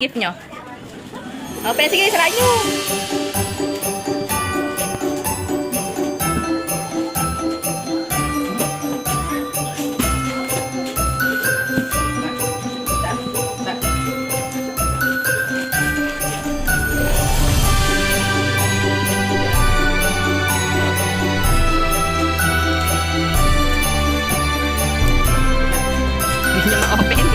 Gift nyo. Open, sige, sarayin nyo. Hindi nyo ma-open.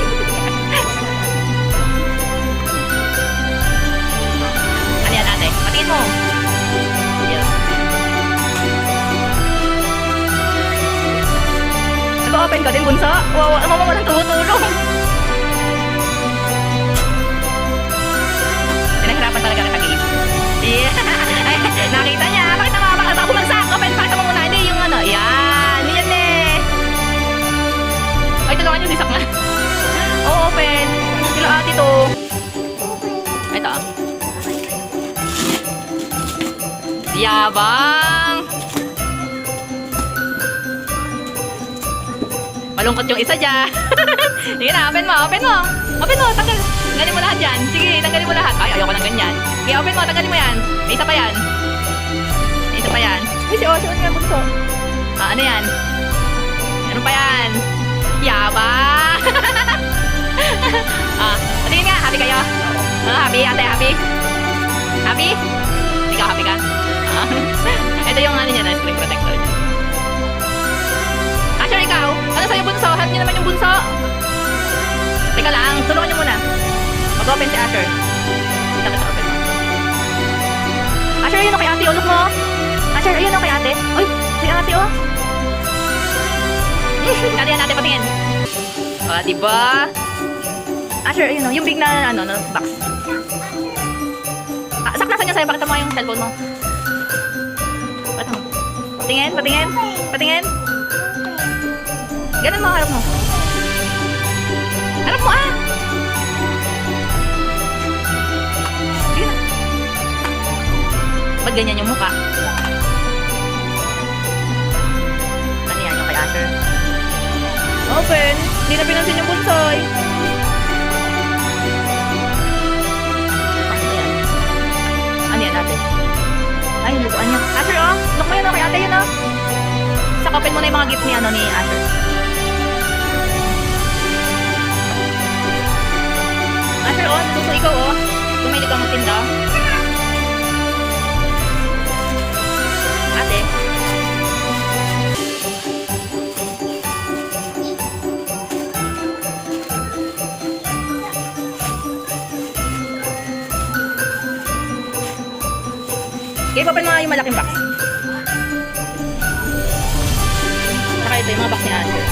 Patingin mo. Yes. Nag-open ka din, bunso? Wow, ang mama mo lang tumutulong. Pinahirapan talaga kita game. Yeah. Ay, nakita niya. Pakita mo, pakita mo bumagsak. Open, pakita mo muna. Hindi, yung ano. Yan. Yan eh. Ay, tulungan yung sisak na. Oh, open. Sila ate to. Ito. Yabang. Malungkot yung isa dyan. Sige na, open mo, open mo. Open mo, tanggalin mo lahat yan. Sige, tanggalin mo lahat. Ay, ayoko ng ganyan. Sige, open mo, tanggalin mo yan. May isa pa yan. May isa pa yan. Uy, si Osho, ano yan, bunso? Ah, ano yan? Ano pa yan? Yabang. Ah, patingin nga, happy kayo? Happy, ate, happy? Happy? Ikaw, happy ka? Ito yung ano niya na screen protector niya. Asher, ikaw? Ano sa'yo bunso? Help niyo naman yung bunso. Teka lang, tulungan niyo muna. Mag-open si Asher. Kita open mo. Asher, ayun o kay ate, ulok mo. Asher, ayun o kay ate. Uy, si ate o. Ate yan, ate, patingin. O, diba? Asher, ayun o, yung big na ano, box. Sak, nasan niya sa'yo? Pakita mo yung cellphone mo. Patingin, patingin, patingin. Ganun mo, harap mo. Harap mo ah! Sige na. Ba't ganyan yung mukha? Ano yan yung kay Asher? Open! Hindi na pinansin yung bunsoy. Ano yan natin? Ay, lutuan niya. Asher, oh! Look mo yun, okay, ate yun, oh! Sakopin mo na yung mga gift ni, ano, ni Asher. Asher, oh! Natuto ikaw, oh! Tumilig kang magtinda. Ate. Okay, open mo yung malaking box. Saka ito yung mga box ni Asher.